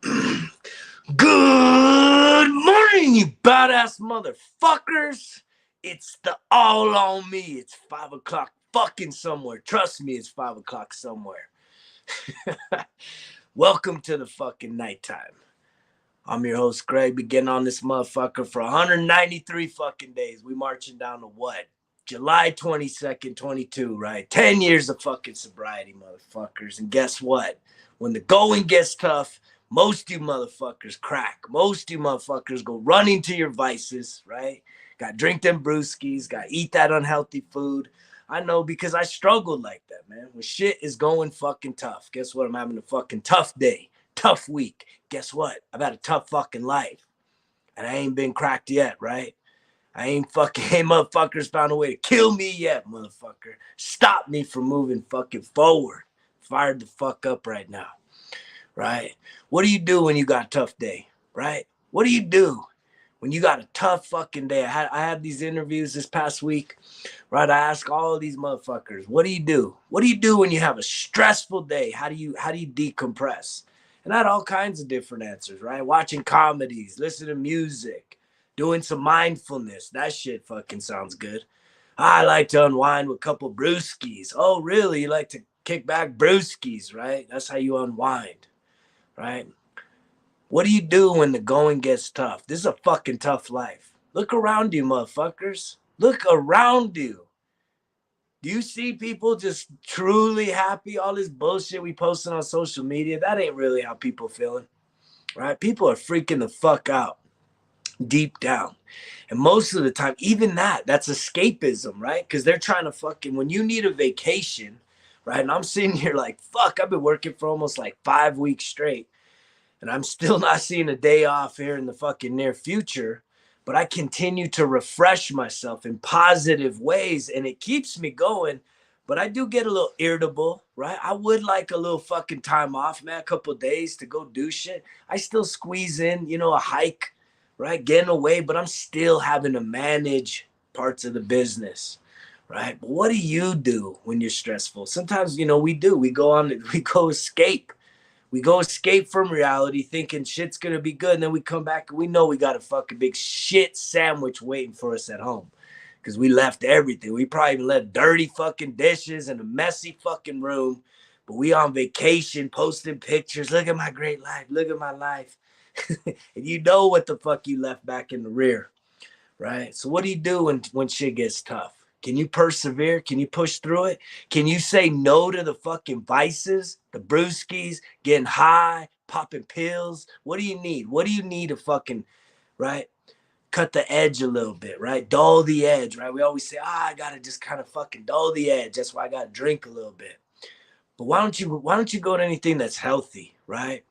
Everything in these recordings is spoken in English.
Good morning, you badass motherfuckers. It's the all on me. It's 5 o'clock fucking somewhere. Trust me, it's 5 o'clock somewhere. Welcome to the fucking nighttime. I'm your host, Greg. Been getting on this motherfucker for 193 fucking days. We marching down to what? July 22nd, 22, right? 10 years of fucking sobriety, motherfuckers. And guess what? When the going gets tough, most you motherfuckers crack. Most you motherfuckers go running to your vices, right? Got drink them brewskis, got eat that unhealthy food. I know because I struggled like that, man. When shit is going fucking tough, guess what? I'm having a fucking tough day, tough week. Guess what? I've had a tough fucking life. And I ain't been cracked yet, right? Ain't motherfuckers found a way to kill me yet, motherfucker. Stop me from moving fucking forward. Fired the fuck up right now, right? What do you do when you got a tough day, right? What do you do when you got a tough fucking day? I had these interviews this past week, right? I ask all of these motherfuckers, what do you do? What do you do when you have a stressful day? How do you decompress? And I had all kinds of different answers, right? Watching comedies, listening to music, doing some mindfulness. That shit fucking sounds good. I like to unwind with a couple brewskis. Oh, really? You like to kick back brewskis, right? That's how you unwind, right? What do you do when the going gets tough? This is a fucking tough life. Look around you, motherfuckers. Look around you. Do you see people just truly happy? All this bullshit we posting on social media, that ain't really how people feeling, right? People are freaking the fuck out deep down. And most of the time, even that's escapism, right? Because they're trying to fucking, when you need a vacation, right? And I'm sitting here like, fuck, I've been working for almost like 5 weeks straight. And I'm still not seeing a day off here in the fucking near future. But I continue to refresh myself in positive ways. And it keeps me going. But I do get a little irritable, right? I would like a little fucking time off, man, a couple of days to go do shit. I still squeeze in, a hike, right? Getting away, but I'm still having to manage parts of the business, right? But what do you do when you're stressful? Sometimes, we go escape. We go escape from reality thinking shit's gonna be good, and then we come back and we know we got a fucking big shit sandwich waiting for us at home. Because we left everything. We probably even left dirty fucking dishes and a messy fucking room. But we on vacation posting pictures. Look at my great life. Look at my life. And you know what the fuck you left back in the rear, right? So what do you do when shit gets tough? Can you persevere? Can you push through it? Can you say no to the fucking vices, the brewskis, getting high, popping pills? What do you need? What do you need to fucking, right? Cut the edge a little bit, right? Dull the edge, right? We always say, I gotta just kind of fucking dull the edge. That's why I gotta drink a little bit. But why don't you go to anything that's healthy, right?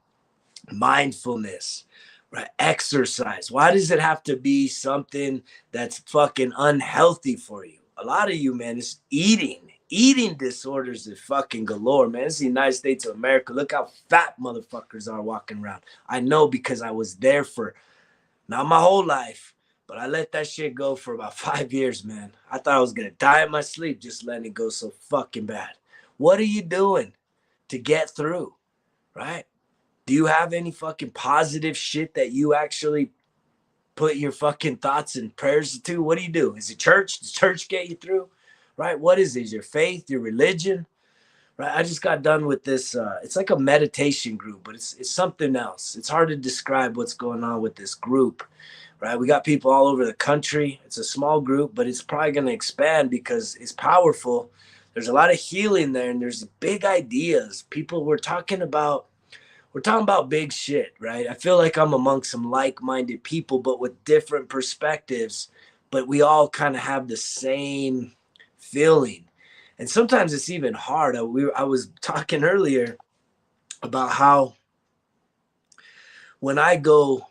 Mindfulness, right? Exercise. Why does it have to be something that's fucking unhealthy for you? A lot of you, man, is eating disorders is fucking galore, man. It's the United States of America. Look how fat motherfuckers are walking around. I know because I was there for not my whole life, but I let that shit go for about 5 years, man. I thought I was gonna die in my sleep just letting it go so fucking bad. What are you doing to get through, right? Do you have any fucking positive shit that you actually put your fucking thoughts and prayers to? What do you do? Is it church? Does church get you through? Right? What is it? Your faith, your religion? Right? I just got done with this. It's like a meditation group, but it's something else. It's hard to describe what's going on with this group. Right? We got people all over the country. It's a small group, but it's probably going to expand because it's powerful. There's a lot of healing there, and there's big ideas. We're talking about big shit, right? I feel like I'm amongst some like-minded people, but with different perspectives, but we all kind of have the same feeling. And sometimes it's even hard. I was talking earlier about how when I go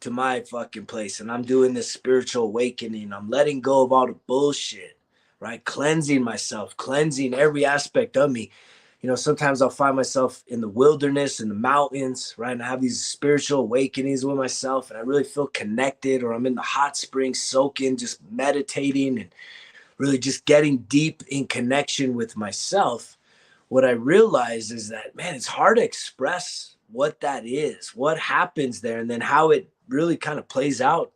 to my fucking place and I'm doing this spiritual awakening, I'm letting go of all the bullshit, right? Cleansing myself, cleansing every aspect of me. Sometimes I'll find myself in the wilderness, in the mountains, right? And I have these spiritual awakenings with myself, and I really feel connected, or I'm in the hot springs, soaking, just meditating, and really just getting deep in connection with myself. What I realize is that, man, it's hard to express what that is, what happens there, and then how it really kind of plays out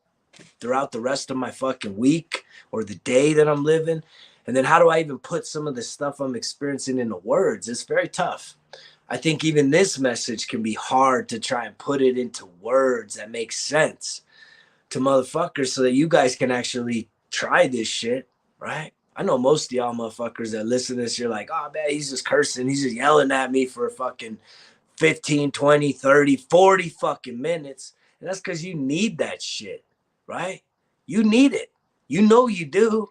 throughout the rest of my fucking week or the day that I'm living. And then how do I even put some of the stuff I'm experiencing into words? It's very tough. I think even this message can be hard to try and put it into words that make sense to motherfuckers so that you guys can actually try this shit, right? I know most of y'all motherfuckers that listen to this, you're like, oh man, he's just cursing. He's just yelling at me for fucking 15, 20, 30, 40 fucking minutes. And that's because you need that shit, right? You need it. You know you do.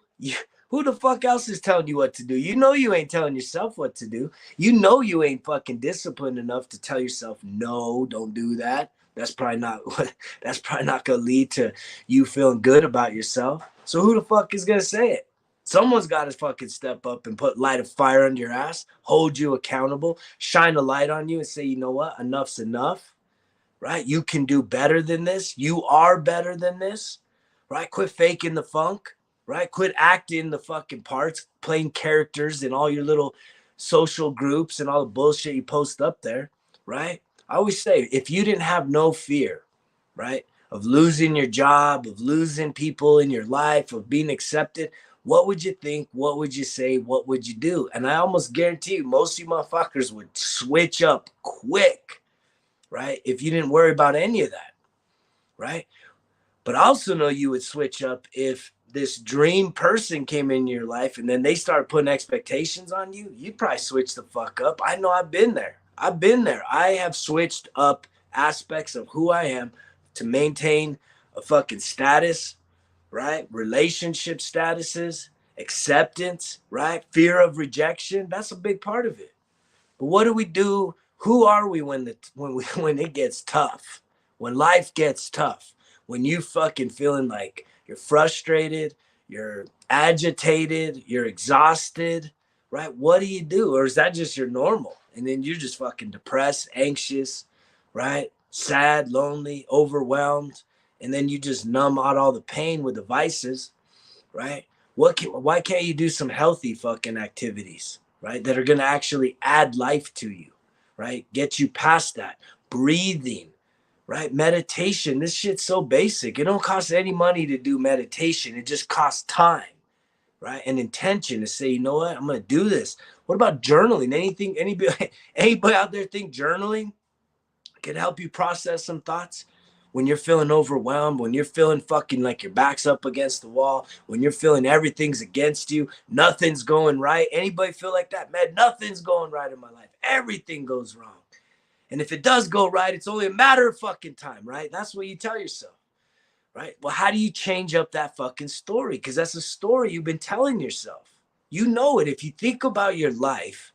Who the fuck else is telling you what to do? You know you ain't telling yourself what to do. You know you ain't fucking disciplined enough to tell yourself, no, don't do that. That's probably not gonna lead to you feeling good about yourself. So who the fuck is gonna say it? Someone's got to fucking step up and light a fire under your ass, hold you accountable, shine a light on you and say, you know what? Enough's enough, right? You can do better than this. You are better than this, right? Quit faking the funk, right? Quit acting the fucking parts, playing characters in all your little social groups and all the bullshit you post up there, right? I always say, if you didn't have no fear, right, of losing your job, of losing people in your life, of being accepted, what would you think? What would you say? What would you do? And I almost guarantee you, most of you motherfuckers would switch up quick, right? If you didn't worry about any of that, right? But I also know you would switch up if this dream person came in your life and then they start putting expectations on you. You'd probably switch the fuck up. I know I've been there. I've been there. I have switched up aspects of who I am to maintain a fucking status, right? Relationship statuses, acceptance, right? Fear of rejection. That's a big part of it. But what do we do? Who are we when it gets tough? When life gets tough? When you fucking feeling like you're frustrated, you're agitated, you're exhausted, right? What do you do? Or is that just your normal? And then you're just fucking depressed, anxious, right? Sad, lonely, overwhelmed, and then you just numb out all the pain with the vices, right? Why can't you do some healthy fucking activities, right? That are going to actually add life to you, right? Get you past that. Breathing, right? Meditation. This shit's so basic. It don't cost any money to do meditation. It just costs time, right? And intention to say, you know what? I'm going to do this. What about journaling? Anybody out there think journaling can help you process some thoughts? When you're feeling overwhelmed, when you're feeling fucking like your back's up against the wall, when you're feeling everything's against you, nothing's going right. Anybody feel like that? Man, nothing's going right in my life. Everything goes wrong. And if it does go right, it's only a matter of fucking time, right? That's what you tell yourself, right? Well, how do you change up that fucking story? Because that's a story you've been telling yourself. You know it. If you think about your life,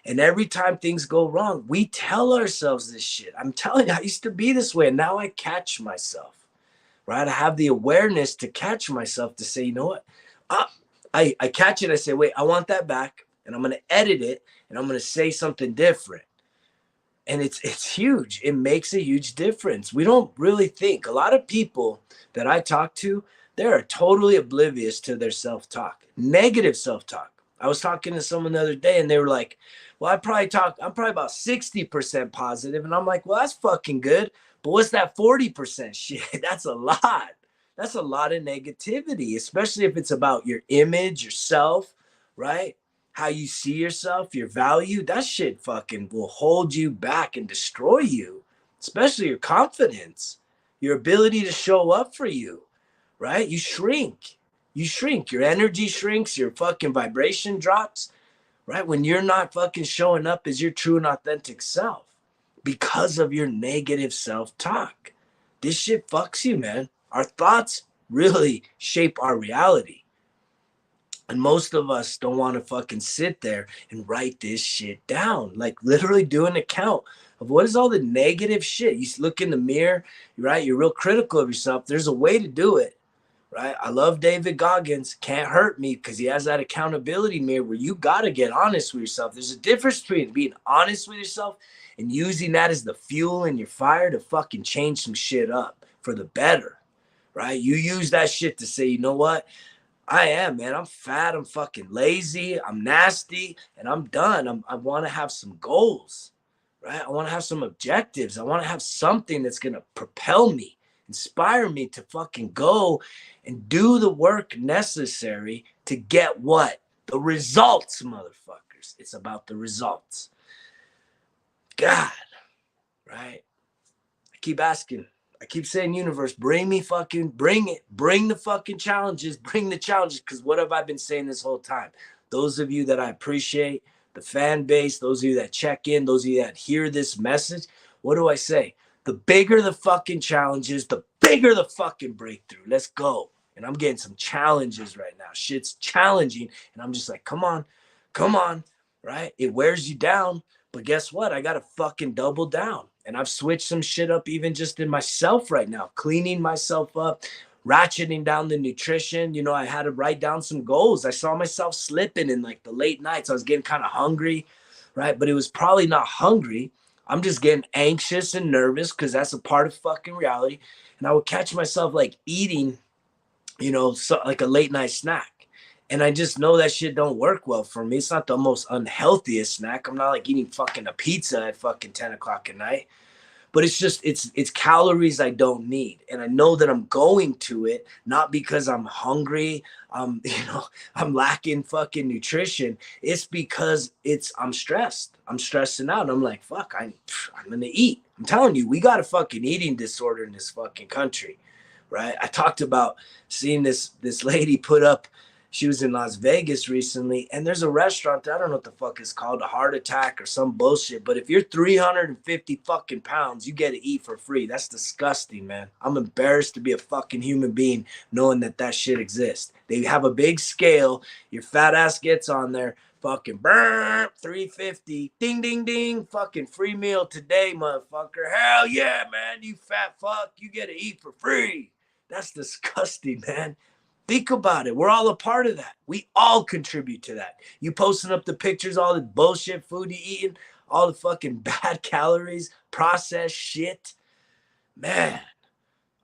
and every time things go wrong, we tell ourselves this shit. I'm telling you, I used to be this way. And now I catch myself, right? I have the awareness to catch myself to say, you know what? I catch it. I say, wait, I want that back. And I'm going to edit it. And I'm going to say something different. And it's huge. It makes a huge difference. We don't really think. A lot of people that I talk to, they are totally oblivious to their self-talk, negative self-talk. I was talking to someone the other day and they were like, well, I'm probably about 60% positive. And I'm like, well, that's fucking good. But what's that 40% shit? That's a lot. That's a lot of negativity, especially if it's about your image, yourself, right? How you see yourself, your value. That shit fucking will hold you back and destroy you, especially your confidence, your ability to show up for you, right? You shrink. Your energy shrinks, your fucking vibration drops, right? When you're not fucking showing up as your true and authentic self because of your negative self-talk. This shit fucks you, man. Our thoughts really shape our reality. And most of us don't want to fucking sit there and write this shit down. Like literally do an account of what is all the negative shit. You look in the mirror, right? You're real critical of yourself. There's a way to do it. Right? I love David Goggins. Can't hurt me because he has that accountability mirror where you got to get honest with yourself. There's a difference between being honest with yourself and using that as the fuel in your fire to fucking change some shit up for the better. Right? You use that shit to say, you know what? I am, man. I'm fat. I'm fucking lazy. I'm nasty and I'm done. I want to have some goals. right? I want to have some objectives. I want to have something that's going to propel me, inspire me to fucking go and do the work necessary to get what? The results, motherfuckers. It's about the results. God, right? I keep asking. I keep saying, universe, bring me fucking, bring it. Bring the fucking challenges. Bring the challenges. Because what have I been saying this whole time? Those of you that I appreciate, the fan base, those of you that check in, those of you that hear this message, what do I say? The bigger the fucking challenges, the bigger the fucking breakthrough. Let's go. And I'm getting some challenges right now. Shit's challenging. And I'm just like, come on, right? It wears you down. But guess what? I got to fucking double down. And I've switched some shit up even just in myself right now, cleaning myself up, ratcheting down the nutrition. You know, I had to write down some goals. I saw myself slipping in like the late nights. I was getting kind of hungry, right? But it was probably not hungry. I'm just getting anxious and nervous because that's a part of fucking reality. And I would catch myself like eating, you know, so, like a late night snack. And I just know that shit don't work well for me. It's not the most unhealthiest snack. I'm not like eating fucking a pizza at fucking 10 o'clock at night. But it's just, it's calories I don't need. And I know that I'm going to it, not because I'm hungry, I'm lacking fucking nutrition. It's because I'm stressed. I'm stressing out. I'm like, fuck, I'm gonna eat. I'm telling you, we got a fucking eating disorder in this fucking country, right? I talked about seeing this lady put up, she was in Las Vegas recently, and there's a restaurant that I don't know what the fuck it's called, a Heart Attack or some bullshit. But if you're 350 fucking pounds, you get to eat for free. That's disgusting, man. I'm embarrassed to be a fucking human being knowing that shit exists. They have a big scale. Your fat ass gets on there. Fucking burn 350. Ding, ding, ding. Fucking free meal today, motherfucker. Hell yeah, man. You fat fuck. You get to eat for free. That's disgusting, man. Think about it. We're all a part of that. We all contribute to that. You posting up the pictures, all the bullshit food you eating, all the fucking bad calories, processed shit. Man,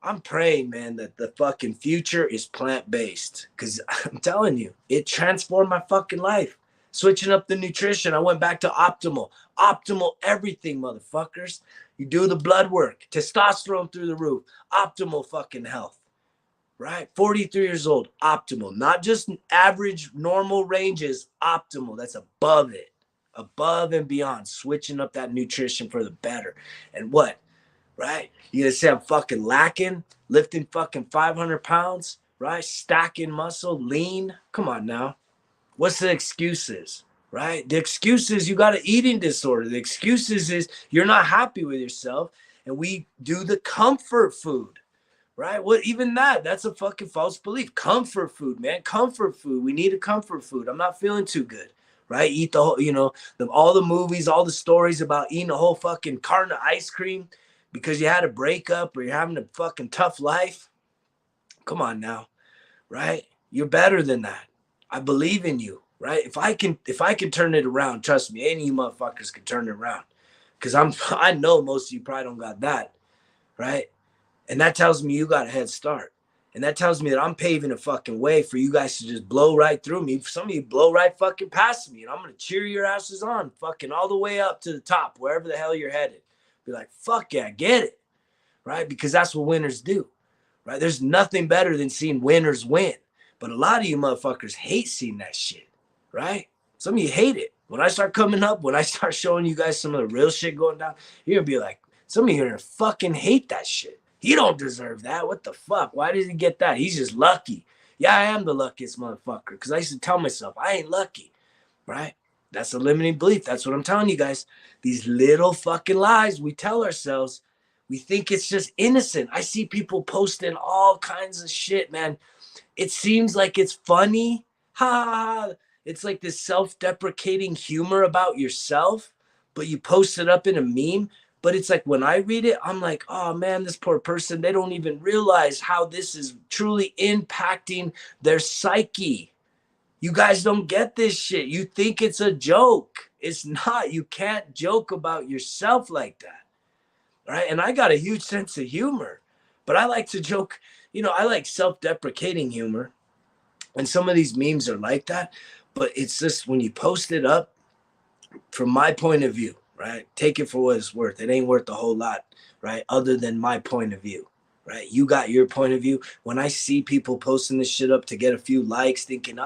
I'm praying, man, that the fucking future is plant-based. Because I'm telling you, it transformed my fucking life. Switching up the nutrition. I went back to optimal. Optimal everything, motherfuckers. You do the blood work. Testosterone through the roof. Optimal fucking health. Right? 43 years old, optimal. Not just average, normal ranges, optimal. That's above it. Above and beyond. Switching up that nutrition for the better. And what? Right? You gonna say I'm fucking lacking? Lifting fucking 500 pounds? Right? Stacking muscle, lean? Come on now. What's the excuses? Right? The excuses, you got an eating disorder. The excuses is you're not happy with yourself. And we do the comfort food. Right? What even that's a fucking false belief. Comfort food, man. Comfort food. We need a comfort food. I'm not feeling too good. Right? Eat the whole, all the movies, all the stories about eating a whole fucking carton of ice cream because you had a breakup or you're having a fucking tough life. Come on now. Right? You're better than that. I believe in you. Right? If I can turn it around, trust me, any of you motherfuckers can turn it around. Because I know most of you probably don't got that. Right? And that tells me you got a head start. And that tells me that I'm paving a fucking way for you guys to just blow right through me. Some of you blow right fucking past me. And I'm going to cheer your asses on fucking all the way up to the top, wherever the hell you're headed. Be like, fuck yeah, get it. Right? Because that's what winners do. Right? There's nothing better than seeing winners win. But a lot of you motherfuckers hate seeing that shit. Right? Some of you hate it. When I start coming up, when I start showing you guys some of the real shit going down, you're going to be like, some of you are going to fucking hate that shit. He don't deserve that. What the fuck? Why did he get that? He's just lucky. Yeah, I am the luckiest motherfucker because I used to tell myself I ain't lucky, right? That's a limiting belief. That's what I'm telling you guys. These little fucking lies we tell ourselves, we think it's just innocent. I see people posting all kinds of shit, man. It seems like it's funny. Ha! It's like this self-deprecating humor about yourself, but you post it up in a meme. But it's like when I read it, I'm like, oh man, this poor person, they don't even realize how this is truly impacting their psyche. You guys don't get this shit. You think it's a joke. It's not. You can't joke about yourself like that. Right? And I got a huge sense of humor, but I like to joke, I like self-deprecating humor. And some of these memes are like that, but it's just when you post it up, from my point of view, right? Take it for what it's worth. It ain't worth a whole lot, right? Other than my point of view, right? You got your point of view. When I see people posting this shit up to get a few likes, thinking,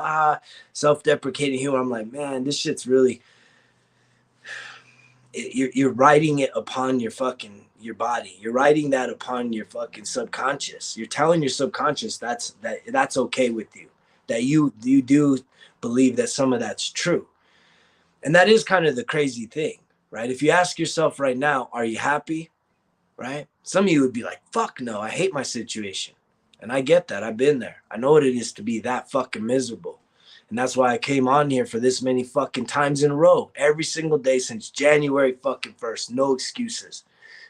self-deprecating humor, I'm like, man, this shit's really, you're writing it upon your body. You're writing that upon your fucking subconscious. You're telling your subconscious that's okay with you, that you do believe that some of that's true. And that is kind of the crazy thing, right? If you ask yourself right now, are you happy? Right? Some of you would be like, fuck no, I hate my situation. And I get that. I've been there. I know what it is to be that fucking miserable. And that's why I came on here for this many fucking times in a row, every single day since January fucking 1st. No excuses.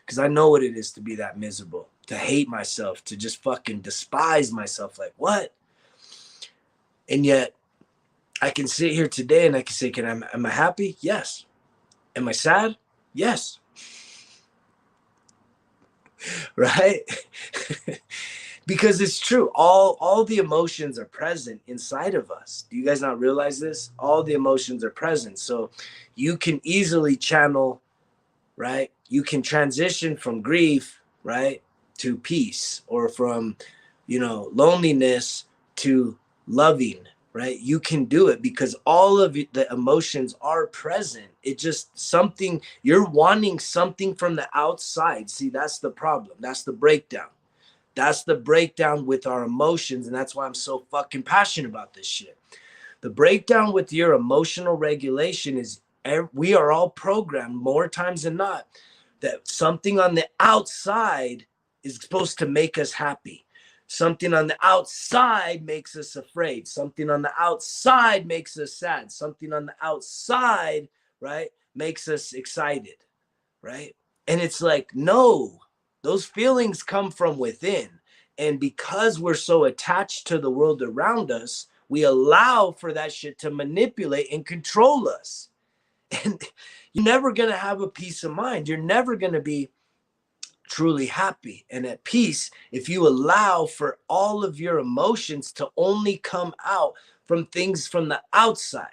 Because I know what it is to be that miserable, to hate myself, to just fucking despise myself. Like, what? And yet, I can sit here today and I can say, am I happy? Yes. Am I sad? Yes. Right? Because it's true. All the emotions are present inside of us. Do you guys not realize this? All the emotions are present. So you can easily channel, right? You can transition from grief, right, to peace, or from, loneliness to loving, right? You can do it because all of the emotions are present. It just something, you're wanting something from the outside. See, that's the problem. That's the breakdown. That's the breakdown with our emotions. And that's why I'm so fucking passionate about this shit. The breakdown with your emotional regulation is we are all programmed more times than not that something on the outside is supposed to make us happy. Something on the outside makes us afraid. Something on the outside makes us sad. Something on the outside, right, makes us excited, right? And it's like, no, those feelings come from within. And because we're so attached to the world around us, we allow for that shit to manipulate and control us. And you're never going to have a peace of mind. You're never going to be truly happy and at peace if you allow for all of your emotions to only come out from things from the outside,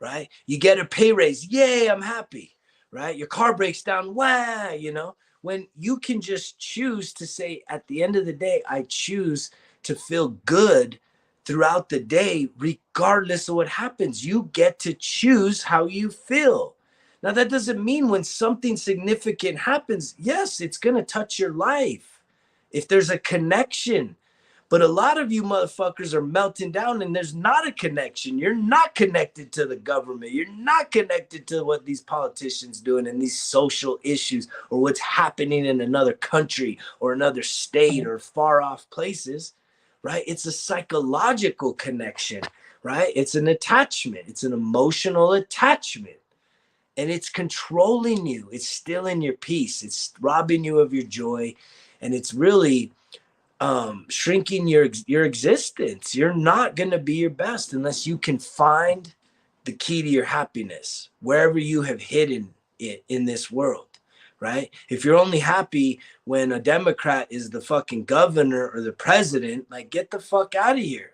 right? You get a pay raise, yay, I'm happy, right? Your car breaks down, wow, when you can just choose to say, at the end of the day, I choose to feel good throughout the day, regardless of what happens. You get to choose how you feel. Now, that doesn't mean when something significant happens, yes, it's going to touch your life if there's a connection. But a lot of you motherfuckers are melting down and there's not a connection. You're not connected to the government. You're not connected to what these politicians doing and these social issues or what's happening in another country or another state or far off places, right? It's a psychological connection, right? It's an attachment. It's an emotional attachment. And it's controlling you. It's stealing your peace. It's robbing you of your joy. And it's really shrinking your existence. You're not going to be your best unless you can find the key to your happiness wherever you have hidden it in this world, right? If you're only happy when a Democrat is the fucking governor or the president, like, get the fuck out of here.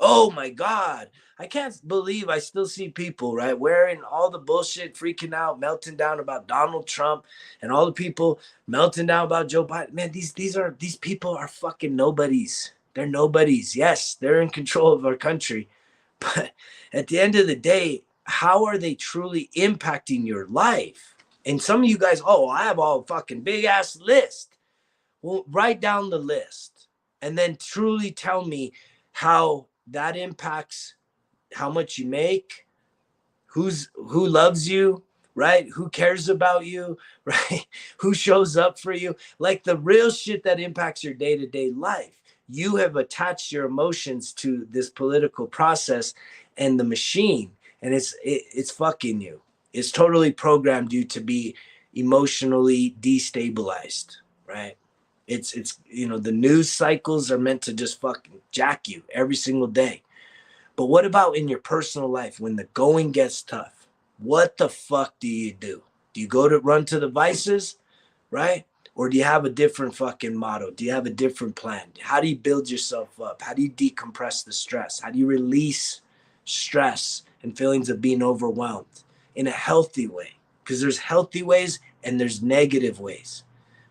Oh my God. I can't believe I still see people, right, wearing all the bullshit, freaking out, melting down about Donald Trump and all the people melting down about Joe Biden. Man, these people are fucking nobodies. They're nobodies. Yes, they're in control of our country. But at the end of the day, how are they truly impacting your life? And some of you guys, I have all fucking big ass list. Well, write down the list and then truly tell me how that impacts how much you make, who loves you, right? Who cares about you, right? Who shows up for you? Like the real shit that impacts your day-to-day life. You have attached your emotions to this political process and the machine, and it's fucking you. It's totally programmed you to be emotionally destabilized, right? It's the news cycles are meant to just fucking jack you every single day. But what about in your personal life when the going gets tough? What the fuck do you do? Do you go to run to the vices, right? Or do you have a different fucking motto? Do you have a different plan? How do you build yourself up? How do you decompress the stress? How do you release stress and feelings of being overwhelmed in a healthy way, because there's healthy ways and there's negative ways,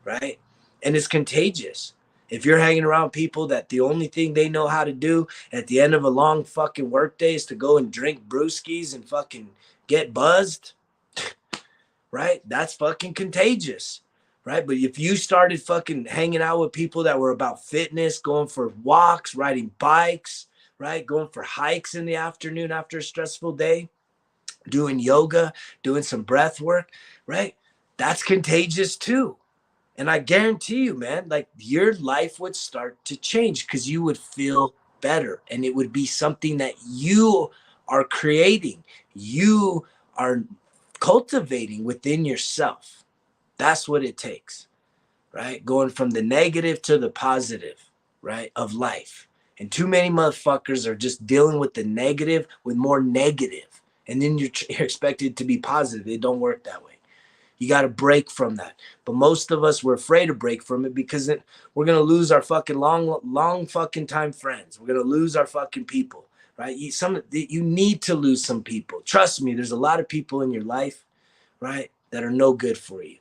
right? And it's contagious. If you're hanging around people that the only thing they know how to do at the end of a long fucking workday is to go and drink brewskis and fucking get buzzed, right? That's fucking contagious, right? But if you started fucking hanging out with people that were about fitness, going for walks, riding bikes, right? Going for hikes in the afternoon after a stressful day, doing yoga, doing some breath work, right? That's contagious too. And I guarantee you, man, like your life would start to change because you would feel better and it would be something that you are creating, you are cultivating within yourself. That's what it takes, right? Going from the negative to the positive, right, of life. And too many motherfuckers are just dealing with the negative with more negative. And then you're expected to be positive. It don't work that way. You got to break from that. But most of us, we're afraid to break from it because we're going to lose our fucking long fucking time friends. We're going to lose our fucking people, right? You need to lose some people. Trust me, there's a lot of people in your life, right, that are no good for you.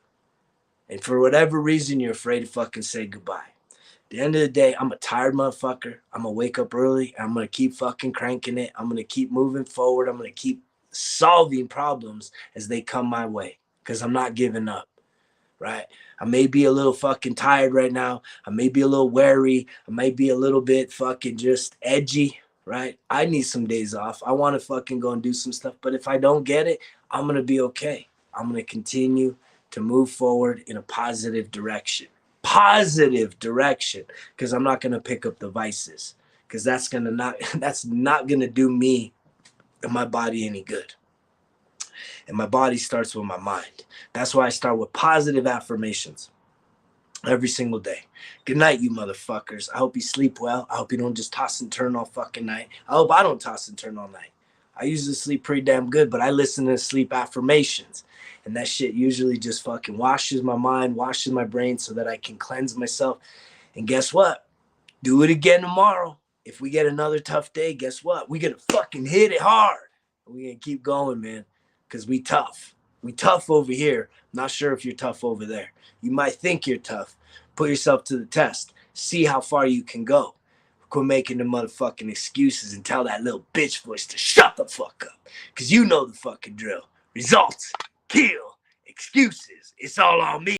And for whatever reason, you're afraid to fucking say goodbye. At the end of the day, I'm a tired motherfucker. I'm going to wake up early. I'm going to keep fucking cranking it. I'm going to keep moving forward. I'm going to keep solving problems as they come my way because I'm not giving up, right? I may be a little fucking tired right now. I may be a little wary. I may be a little bit fucking just edgy, right? I need some days off. I want to fucking go and do some stuff. But if I don't get it, I'm going to be okay. I'm going to continue to move forward in a positive direction. Positive direction, because I'm not going to pick up the vices, because that's not going to do me and my body any good. And my body starts with my mind. That's why I start with positive affirmations every single day. Good night, you motherfuckers. I hope you sleep well. I hope you don't just toss and turn all fucking night. I hope I don't toss and turn all night. I usually sleep pretty damn good, but I listen to sleep affirmations. And that shit usually just fucking washes my mind, washes my brain so that I can cleanse myself. And guess what? Do it again tomorrow. If we get another tough day, guess what? We gonna fucking hit it hard. We gonna keep going, man, because we tough. We tough over here. Not sure if you're tough over there. You might think you're tough. Put yourself to the test. See how far you can go. Quit making the motherfucking excuses and tell that little bitch voice to shut the fuck up. Because you know the fucking drill. Results, kill, excuses. It's all on me.